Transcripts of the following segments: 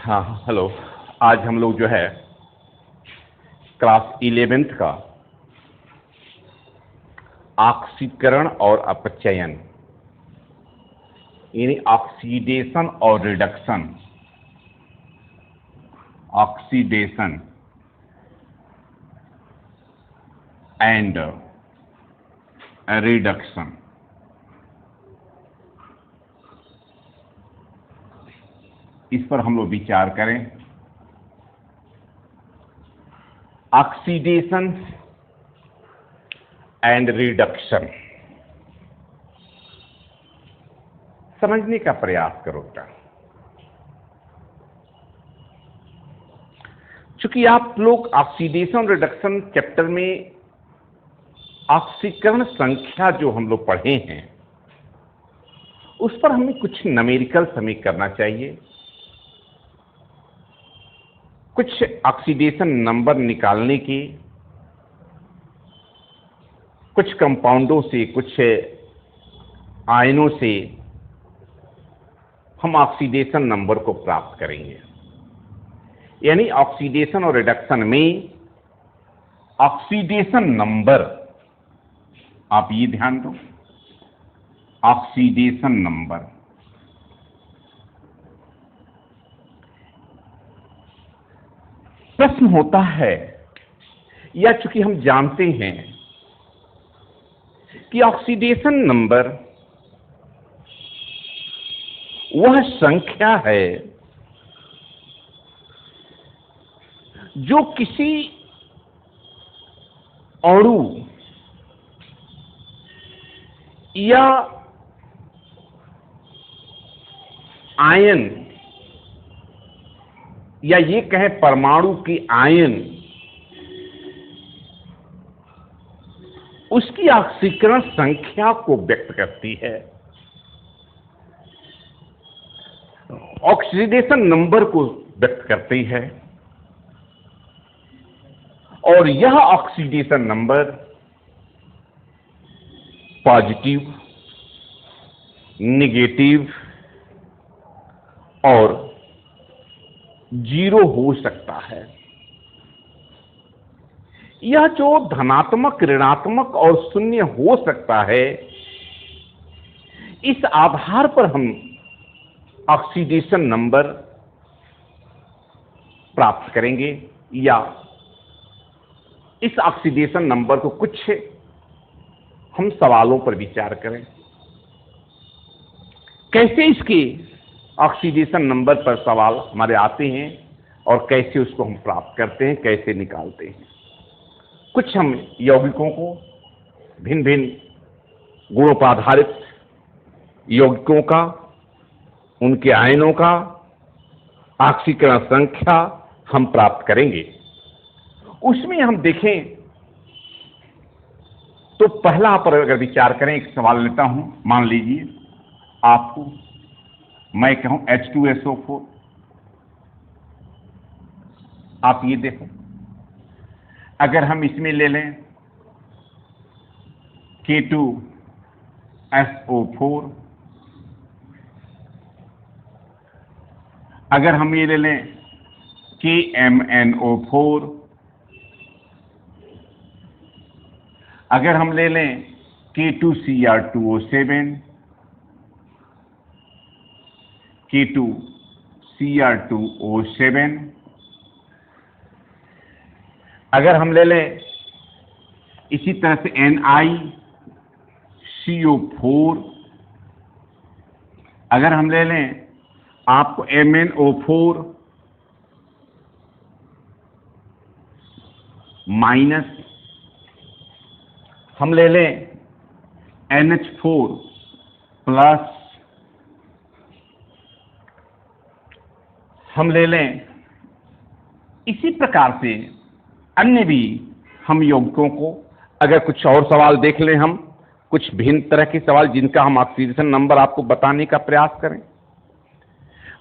हाँ हेलो। आज हम लोग जो है क्लास 11th का ऑक्सीकरण और अपचयन यानी ऑक्सीडेशन और रिडक्शन, ऑक्सीडेशन एंड रिडक्शन, इस पर हम लोग विचार करें। ऑक्सीडेशन एंड रिडक्शन समझने का प्रयास करो क्या। चूंकि आप लोग ऑक्सीडेशन रिडक्शन चैप्टर में ऑक्सीकरण संख्या जो हम लोग पढ़े हैं उस पर हमें कुछ न्यूमेरिकल समीकरण करना चाहिए, कुछ ऑक्सीडेशन नंबर निकालने की, कुछ कंपाउंडों से, कुछ आयनों से हम ऑक्सीडेशन नंबर को प्राप्त करेंगे। यानी ऑक्सीडेशन और रिडक्शन में ऑक्सीडेशन नंबर, आप ये ध्यान दो, ऑक्सीडेशन नंबर प्रश्न होता है, या चूंकि हम जानते हैं कि ऑक्सीडेशन नंबर वह संख्या है जो किसी अणु या आयन या ये कहें परमाणु की आयन उसकी ऑक्सीकरण संख्या को व्यक्त करती है। ऑक्सीडेशन नंबर को व्यक्त करती है और यह ऑक्सीडेशन नंबर पॉजिटिव, नेगेटिव और जीरो हो सकता है। यह जो धनात्मक, ऋणात्मक और शून्य हो सकता है, इस आधार पर हम ऑक्सीडेशन नंबर प्राप्त करेंगे या इस ऑक्सीडेशन नंबर को कुछ हम सवालों पर विचार करें। कैसे इसके ऑक्सीडेशन नंबर पर सवाल हमारे आते हैं और कैसे उसको हम प्राप्त करते हैं, कैसे निकालते हैं। कुछ हम यौगिकों को, भिन्न भिन्न गुणों पर आधारित यौगिकों का, उनके आयनों का ऑक्सीकरण संख्या हम प्राप्त करेंगे। उसमें हम देखें तो पहला पर अगर विचार करें, एक सवाल लेता हूं। मान लीजिए आपको मैं कहूं H2SO4, आप ये देखो, अगर हम इसमें ले लें K2SO4, अगर हम ये ले लें KMnO4, अगर हम ले लें K2Cr2O7, K2Cr2O7, अगर हम ले लें इसी तरह से NiCO4, अगर हम ले लें आपको MnO4 माइनस, हम ले लें NH4 प्लस, हम ले लें इसी प्रकार से अन्य भी हम यौगिकों को। अगर कुछ और सवाल देख लें, हम कुछ भिन्न तरह के सवाल जिनका हम ऑक्सीडेशन नंबर आपको बताने का प्रयास करें।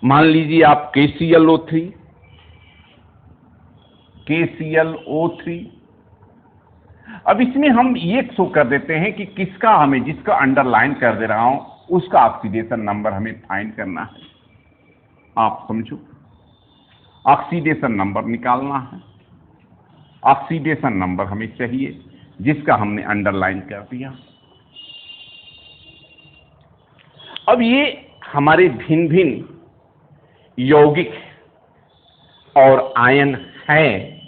मान लीजिए आप KClO3, अब इसमें हम ये शो कर देते हैं कि किसका, हमें जिसका अंडरलाइन कर दे रहा हूं, उसका ऑक्सीडेशन नंबर हमें फाइंड करना है। आप समझो, ऑक्सीडेशन नंबर निकालना है। ऑक्सीडेशन नंबर हमें चाहिए, जिसका हमने अंडरलाइन कर दिया। अब ये हमारे भिन्न भिन्न यौगिक और आयन हैं,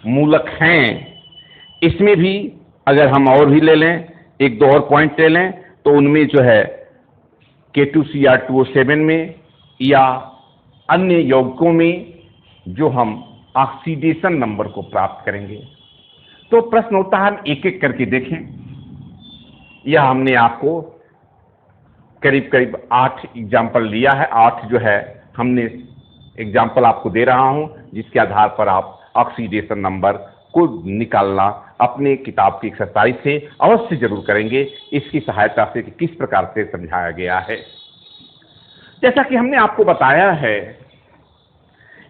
मूलक हैं। इसमें भी अगर हम और भी ले लें, एक दो और पॉइंट ले लें, तो उनमें जो है K2Cr2O7 में या अन्य यौगिकों में जो हम ऑक्सीडेशन नंबर को प्राप्त करेंगे। तो प्रश्न होता है, हम एक एक करके देखें। यह हमने आपको करीब करीब 8 एग्जाम्पल लिया है। 8 जो है हमने एग्जाम्पल आपको दे रहा हूं, जिसके आधार पर आप ऑक्सीडेशन नंबर को निकालना अपने किताब की एक्सरसाइज से अवश्य जरूर करेंगे। इसकी सहायता से कि किस प्रकार से समझाया गया है। जैसा कि हमने आपको बताया है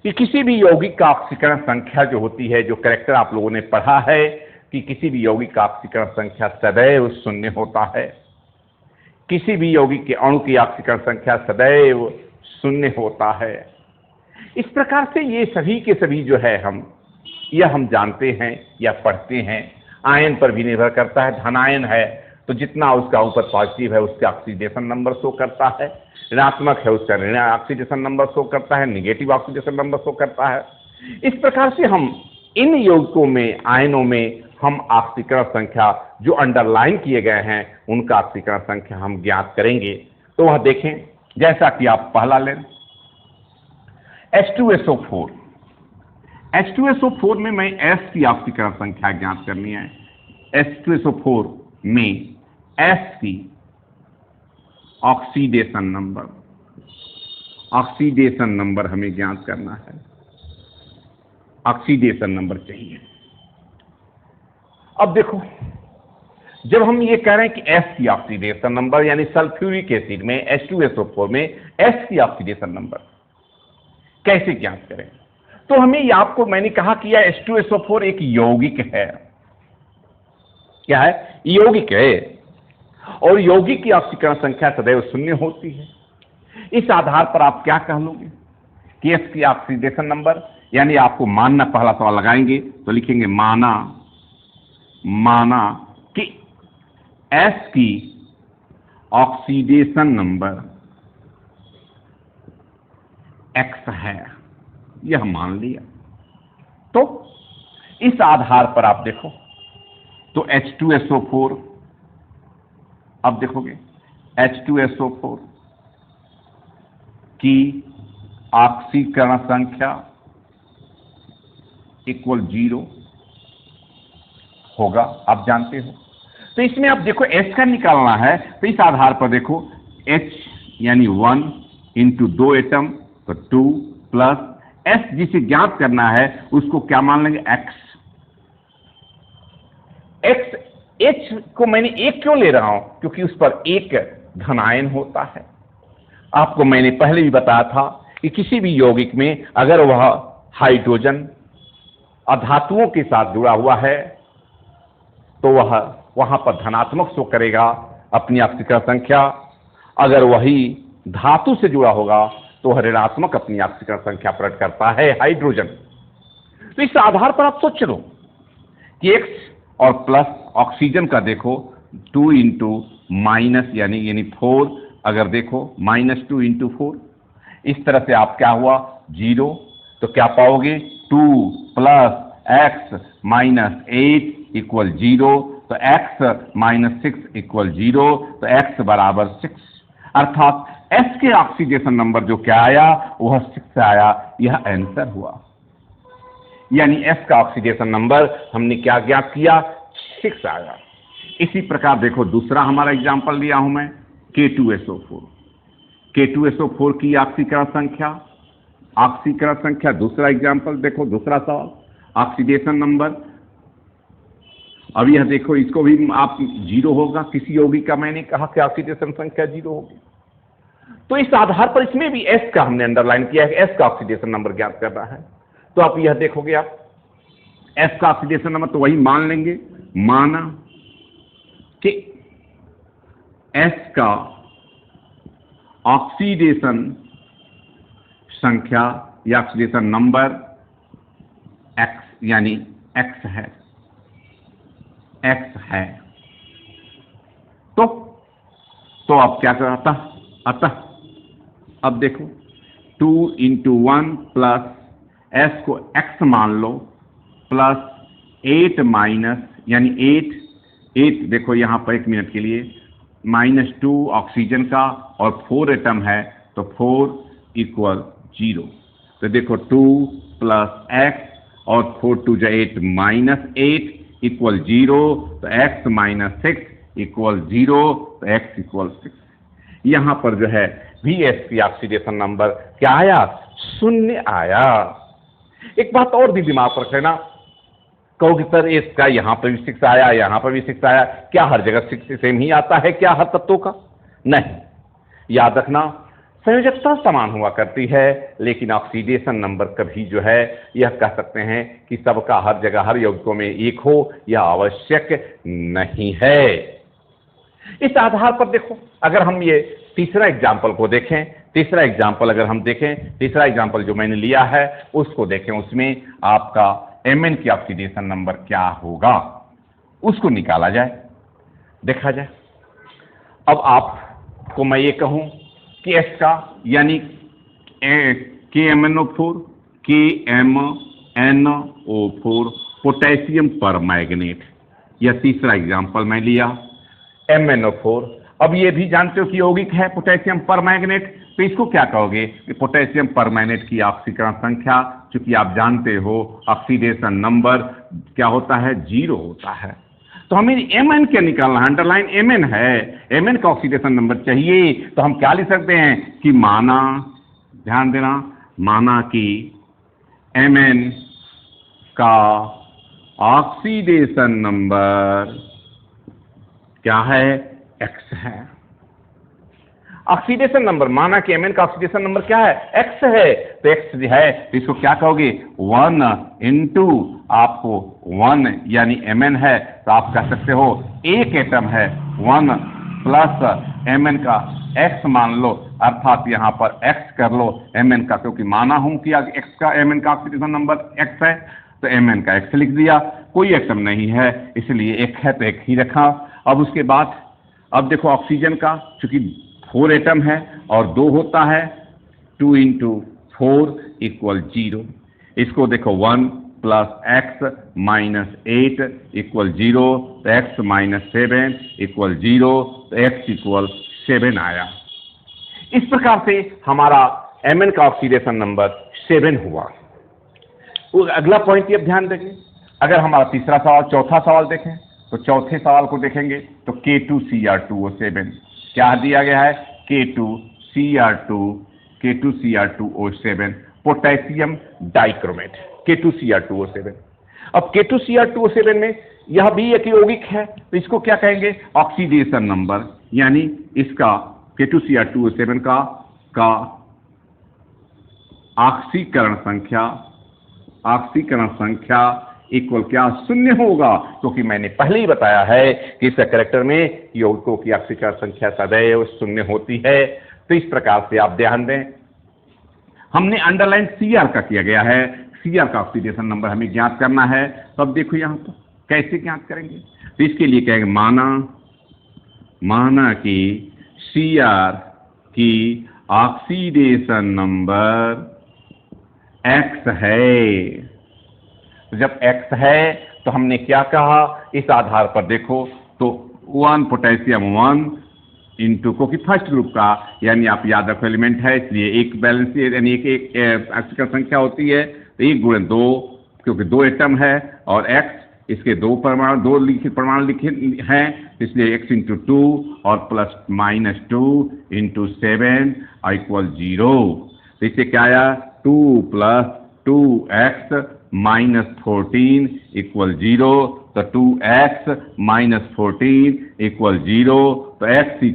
कि किसी भी यौगिक का ऑक्सीकरण संख्या जो होती है, जो कैरेक्टर आप लोगों ने पढ़ा है कि किसी भी यौगिक का ऑक्सीकरण संख्या सदैव शून्य होता है। किसी भी यौगिक के अणु की ऑक्सीकरण संख्या सदैव शून्य होता है। इस प्रकार से ये सभी के सभी जो है हम जानते हैं या पढ़ते हैं। आयन पर भी निर्भर करता है। धनायन है तो जितना उसका ऊपर पॉजिटिव है उसका ऑक्सीडेशन नंबर शो करता है, ऋणात्मक है उसका ऋण ऑक्सीडेशन नंबर शो करता है, निगेटिव ऑक्सीडेशन नंबर शो करता है। इस प्रकार से हम इन यौगिकों में, आयनों में हम ऑक्सीकरण संख्या जो अंडरलाइन किए गए हैं उनका ऑक्सीकरण संख्या हम ज्ञात करेंगे। तो वह देखें, जैसा कि आप पहला लें H2SO4। H2SO4 में मैं S की ऑक्सीकरण संख्या ज्ञात करनी है। H2SO4 में S की ऑक्सीडेशन नंबर हमें ज्ञात करना है। ऑक्सीडेशन नंबर चाहिए। अब देखो, जब हम ये कह रहे हैं कि S की ऑक्सीडेशन नंबर यानी सल्फ्यूरिक एसिड में H2SO4 में S की ऑक्सीडेशन नंबर कैसे ज्ञात करें, तो हमें आपको मैंने कहा कि यह H2SO4 एक यौगिक है। क्या है? यौगिक है। और यौगिक की ऑक्सीकरण संख्या सदैव शून्य होती है। इस आधार पर आप क्या कह लोगे कि S की ऑक्सीडेशन नंबर, यानी आपको मानना, पहला सवाल लगाएंगे तो लिखेंगे माना कि S की ऑक्सीडेशन नंबर X है, यह मान लिया। तो इस आधार पर आप देखो तो H2SO4, अब देखोगे H2SO4 की ऑक्सीकरण संख्या इक्वल 0 होगा, आप जानते हो। तो इसमें आप देखो S का निकालना है, तो इस आधार पर देखो H यानी 1 इंटू 2 एटम तो 2 प्लस S जिसे ज्ञात करना है उसको क्या मान लेंगे? X। H को मैंने एक क्यों ले रहा हूं? क्योंकि उस पर एक धनायन होता है। आपको मैंने पहले भी बताया था कि किसी भी यौगिक में अगर वह हाइड्रोजन अधातुओं के साथ जुड़ा हुआ है तो वह वहां पर धनात्मक शो करेगा अपनी ऑक्सीकरण संख्या। अगर वही धातु से जुड़ा होगा तो वह ऋणात्मक अपनी ऑक्सीकरण संख्या प्रकट करता है, हाइड्रोजन। तो इस आधार पर आप सोच लो कि X और प्लस ऑक्सीजन का देखो 2 इंटू माइनस यानी 4, अगर देखो -2 इंटू 4, इस तरह से आप क्या हुआ 0, तो क्या पाओगे 2 प्लस x माइनस 8 इक्वल 0, तो x माइनस 6 इक्वल 0, तो x बराबर 6। अर्थात S के ऑक्सीडेशन नंबर जो क्या आया वह 6 आया, यह आंसर हुआ। यानी S का ऑक्सीडेशन नंबर हमने क्या ज्ञात किया? 6 आया। इसी प्रकार देखो दूसरा हमारा एग्जांपल लिया हूं मैं K2SO4। K2SO4 की ऑक्सीकरण संख्या दूसरा एग्जांपल देखो, दूसरा सवाल ऑक्सीडेशन नंबर। अब यह देखो, इसको भी आप 0 होगा, किसी यौगिक का मैंने कहा कि ऑक्सीडेशन संख्या 0 होगी। तो इस आधार पर इसमें भी S का हमने अंडरलाइन किया है, S का ऑक्सीडेशन नंबर ज्ञात करना है। तो आप यह देखोगे, आप S का ऑक्सीडेशन नंबर तो वही मान लेंगे, माना कि S का ऑक्सीडेशन संख्या या ऑक्सीडेशन नंबर एक्स यानी एक्स है, एक्स है। तो अब क्या करता, अतः अब देखो 2 × 1 प्लस एस को एक्स मान लो प्लस 8 माइनस यानी 8 देखो यहाँ पर 1 मिनट के लिए -2 ऑक्सीजन का और 4 एटम है तो 4 = 0। तो देखो 2 + x और 4 × 2 = 8 -8 = 0। तो x - 6 = 0। तो x = 6। यहाँ पर जो है VsP ऑक्सीडेशन नंबर क्या आया, 0 आया। एक बात और भी दिमाग पर रख लेना, कहोगे सर इसका यहाँ पर भी 6 आया, यहाँ पर भी 6 आया, क्या हर जगह 6 सेम ही आता है क्या हर तत्वों का? नहीं, याद रखना संयोजकता समान हुआ करती है, लेकिन ऑक्सीडेशन नंबर कभी जो है यह कह सकते हैं कि सबका हर जगह हर यौगिकों में एक हो, यह आवश्यक नहीं है। इस आधार पर देखो, अगर हम ये तीसरा एग्जाम्पल को देखें, तीसरा एग्जाम्पल अगर हम देखें, तीसरा एग्जाम्पल जो मैंने लिया है उसको देखें, उसमें आपका Mn की ऑक्सीडेशन नंबर क्या होगा उसको निकाला जाए, देखा जाए। अब आपको मैं ये कहूं कि S का यानी KMnO4 KMnO4 पोटेशियम परमैंगनेट, यह तीसरा एग्जाम्पल मैं लिया MnO4। अब ये भी जानते हो कि यौगिक है पोटेशियम परमैंगनेट, तो इसको क्या कहोगे कि पोटेशियम परमैंगनेट की ऑक्सीकरण संख्या, चूंकि आप जानते हो ऑक्सीडेशन नंबर क्या होता है, 0 होता है। तो हमें Mn क्या निकालना है, अंडरलाइन Mn है, Mn का ऑक्सीडेशन नंबर चाहिए। तो हम क्या लिख सकते हैं कि माना, ध्यान देना, माना कि Mn का ऑक्सीडेशन नंबर क्या है, x है। ऑक्सीडेशन नंबर, माना कि Mn का ऑक्सीडेशन नंबर क्या है, x है। तो x है तो इसको क्या कहोगे, 1 × आपको 1 यानी Mn है, तो आप कह सकते हो एक एटम है 1 प्लस Mn का x मान लो, अर्थात यहाँ पर x कर लो Mn का, क्योंकि माना हूं कि x का Mn का ऑक्सीडेशन नंबर x है, तो Mn का x लिख दिया। कोई एटम नहीं है इसलिए एक है तो एक ही रखा। अब उसके बाद अब देखो ऑक्सीजन का, चूंकि 4 एटम है और 2 होता है, 2 × 4 = 0। इसको देखो 1 + x - 8 = 0। तो x - 7 = 0। तो x = 7 आया। इस प्रकार से हमारा Mn का ऑक्सीडेशन नंबर 7 हुआ। अगला पॉइंट ये ध्यान देंगे, अगर हमारा तीसरा सवाल, चौथा सवाल देखें तो चौथे सवाल को देखेंगे तो K2Cr2O7 क्या दिया गया है, K2Cr2O7 पोटेशियम डाइक्रोमेट, K2Cr2O7। अब K2Cr2O7 में यह भी एक यौगिक है, तो इसको क्या कहेंगे, ऑक्सीडेशन नंबर, यानी इसका K2Cr2O7 का ऑक्सीकरण संख्या इक्वल क्या, 0 होगा, क्योंकि मैंने पहले ही बताया है कि इस कैरेक्टर में यौगिकों की ऑक्सीकरण संख्या सदैव 0 होती है। तो इस प्रकार से आप ध्यान दें, हमने अंडरलाइन Cr का किया गया है, Cr का ऑक्सीडेशन नंबर हमें ज्ञात करना है। तो अब देखो यहाँ पर कैसे ज्ञात करेंगे, तो इसके लिए कहेंगे माना कि Cr की ऑक्सीडेशन नंबर x है। तो जब x है तो हमने क्या कहा, इस आधार पर देखो तो 1 पोटेशियम 1 × क्योंकि फर्स्ट ग्रुप का, यानी आप याद रखो एलिमेंट है इसलिए एक बैलेंस यानी एक ऑक्सीकरण संख्या होती है, तो 1 × 2, क्योंकि 2 एटम है और x इसके 2 परमाणु, 2 लिखित परमाणु लिखित हैं, इसलिए x × 2 और प्लस -2 × 7 = 0। तो इससे क्या आया, 2 + 2x - 14 = 0। तो 2x - 14 = 0। तो x =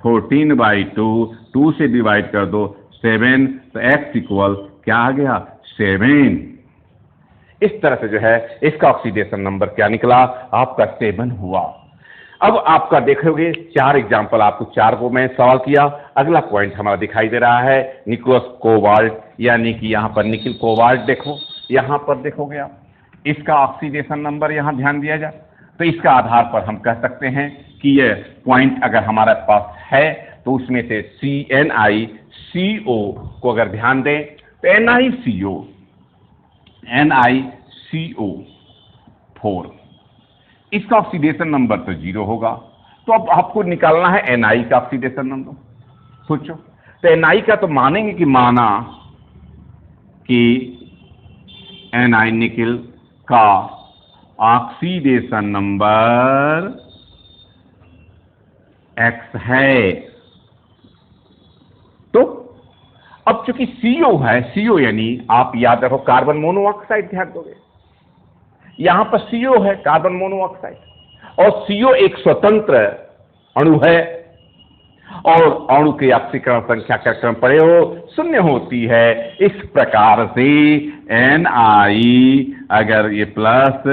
14/2, 2 से डिवाइड कर दो 7, तो x = क्या आ गया, 7। इस तरह से जो है इसका ऑक्सीडेशन नंबर क्या निकला, आपका 7 हुआ। अब आपका देखोगे 4 एग्जाम्पल, आपको 4 को मैं सवाल किया। अगला पॉइंट हमारा दिखाई दे रहा है निकोलस कोबाल्ट, यानी कि यहां पर निकिल कोबाल्ट देखो, यहां पर देखोगे आप, इसका ऑक्सीडेशन नंबर यहां ध्यान दिया जाए तो इसका आधार पर हम कह सकते हैं कि ये पॉइंट अगर हमारे पास है तो उसमें से NiCO को अगर ध्यान दें तो NiCO4, इसका ऑक्सीडेशन नंबर तो 0 होगा। तो अब आपको निकालना है Na का ऑक्सीडेशन नंबर। सोचो, तो Na का तो मानेंगे कि माना कि Na निकिल का ऑक्सीडेशन नंबर X है। तो अब चूंकि CO है, CO यानी आप याद रखो कार्बन मोनोऑक्साइड, ध्यान दोगे यहां पर CO है कार्बन मोनोऑक्साइड, और CO एक स्वतंत्र अणु है और अणु की ऑक्सीकरण संख्या का क्रम पढ़े हो 0 होती है। इस प्रकार से Ni अगर ये प्लस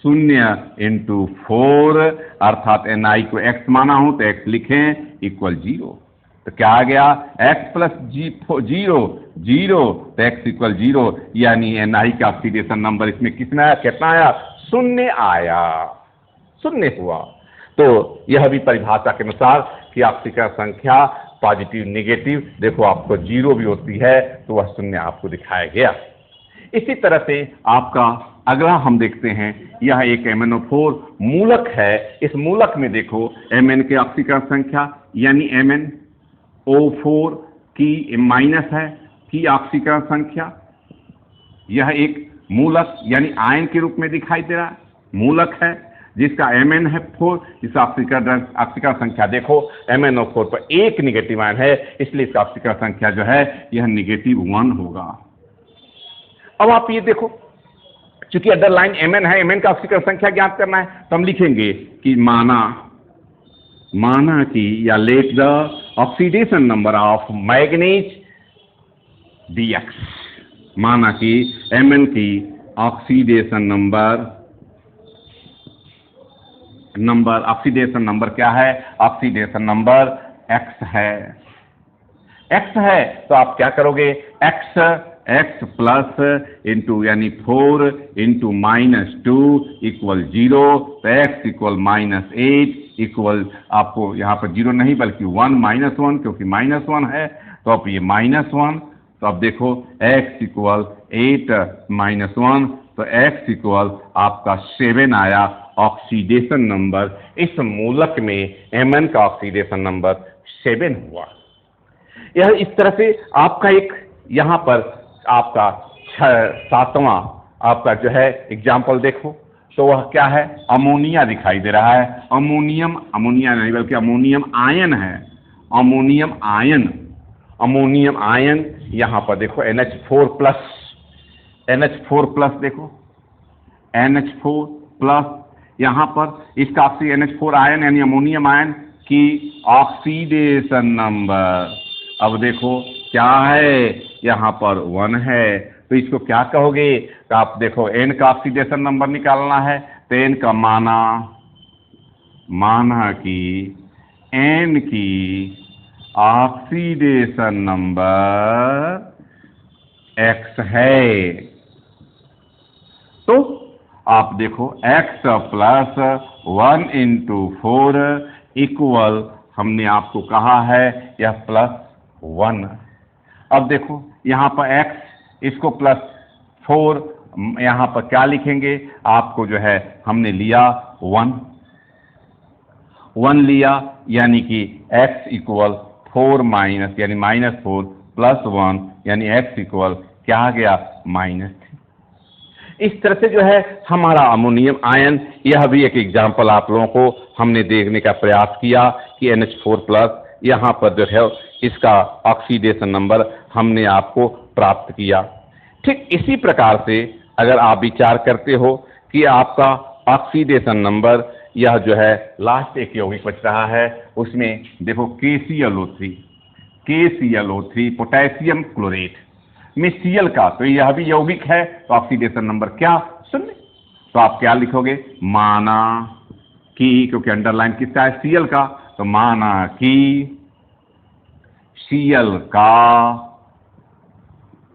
0 × 4 अर्थात Ni को X माना हो तो X लिखें इक्वल 0। तो क्या आ गया X प्लस 0 तो X इक्वल 0, यानी Ni का ऑक्सीडेशन नंबर इसमें कितना आया, कितना आया, 0 आया, 0 हुआ। तो यह भी परिभाषा के अनुसार कि ऑक्सीकरण संख्या पॉजिटिव नेगेटिव देखो आपको 0 भी होती है तो वह 0 आपको दिखाया गया। इसी तरह से आपका अगला हम देखते हैं, यह एक MnO4 मूलक है। इस मूलक में देखो Mn के ऑक्सीकरण संख्या यानी MnO4 की माइनस है की ऑक्सीकरण संख्या, यह एक मूलक यानी आयन के रूप में दिखाई दे रहा है, मूलक है जिसका Mn है 4, इस ऑक्सीकरण संख्या देखो MnO4 पर एक निगेटिव आयन है, इसलिए इसका ऑक्सीकरण संख्या जो है यह -1 होगा। अब आप ये देखो, चूंकि अंडरलाइन Mn है, Mn का ऑक्सीकरण संख्या ज्ञात करना है तो हम लिखेंगे कि माना कि या let the oxidation number of manganese dx, माना कि Mn की ऑक्सीडेशन नंबर क्या है, ऑक्सीडेशन नंबर X है। X है तो आप क्या करोगे, X प्लस इंटू यानी 4 इंटू -2 इक्वल 0, तो X इक्वल -8 इक्वल, आपको यहाँ पर 0 नहीं बल्कि 1 -1, क्योंकि -1 है तो अब ये -1, तो अब देखो X इक्वल 8 -1, तो X इक्वल आपका 7 आया ऑक्सीडेशन नंबर। इस मूलक में Mn का ऑक्सीडेशन नंबर 7 हुआ। यह इस तरह से आपका एक यहाँ पर आपका 7वां आपका जो है एग्जाम्पल देखो, तो वह क्या है, अमोनिया दिखाई दे रहा है। अमोनिया नहीं बल्कि अमोनियम आयन है, अमोनियम आयन यहाँ पर देखो NH4 प्लस देखो NH4 यहाँ पर इसका NH4 आयन यानी अमोनियम आयन की ऑक्सीडेशन नंबर, अब देखो क्या है, यहाँ पर 1 है, तो इसको क्या कहोगे, तो आप देखो N का ऑक्सीडेशन नंबर निकालना है तो N का माना कि N की ऑक्सीडेशन नंबर X है। तो आप देखो X प्लस 1 × 4 इक्वल, हमने आपको कहा है यह +1। अब देखो यहाँ पर X, इसको +4, यहाँ पर क्या लिखेंगे, आपको जो है हमने लिया 1 लिया, यानी कि X इक्वल 4 माइनस यानी -4 + 1 यानी X इक्वल क्या आ गया, -3। इस तरह से जो है हमारा अमोनियम आयन, यह भी एक एग्जाम्पल आप लोगों को हमने देखने का प्रयास किया कि NH4+ यहाँ पर जो है इसका ऑक्सीडेशन नंबर हमने आपको प्राप्त किया। ठीक इसी प्रकार से अगर आप विचार करते हो कि आपका ऑक्सीडेशन नंबर यह जो है लास्ट एक यौगिक बच रहा है, उसमें देखो KClO3 पोटेशियम क्लोरेट में Cl का, तो यह भी यौगिक है, तो ऑक्सीडेशन नंबर क्या, 0। तो आप क्या लिखोगे, माना कि, क्योंकि अंडरलाइन किसका है, Cl का, तो माना कि Cl का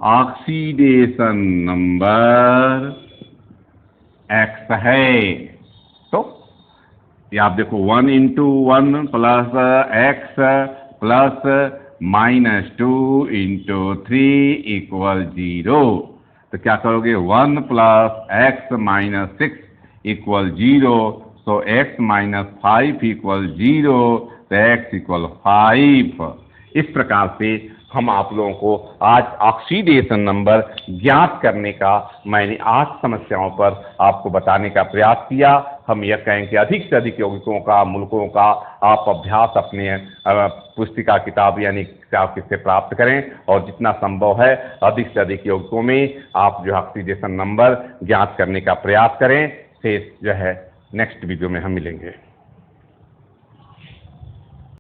ऑक्सीडेशन नंबर X है। तो ये आप देखो 1 × 1 प्लस X प्लस -2 × 3 इक्वल 0। तो क्या करोगे, 1 प्लस X माइनस 6 इक्वल 0। तो X माइनस 5 इक्वल 0, तो X इक्वल 5। इस प्रकार से हम आप लोगों को आज ऑक्सीडेशन नंबर ज्ञात करने का मैंने 8 समस्याओं पर आपको बताने का प्रयास किया। हम यह कहें कि अधिक से अधिक यौगिकों का, मूलकों का आप अभ्यास अपने पुस्तिका किताब यानी किताब से प्राप्त करें, और जितना संभव है अधिक से अधिक यौगिकों में आप जो ऑक्सीडेशन नंबर ज्ञात करने का प्रयास करें। शेष जो है नेक्स्ट वीडियो में हम मिलेंगे।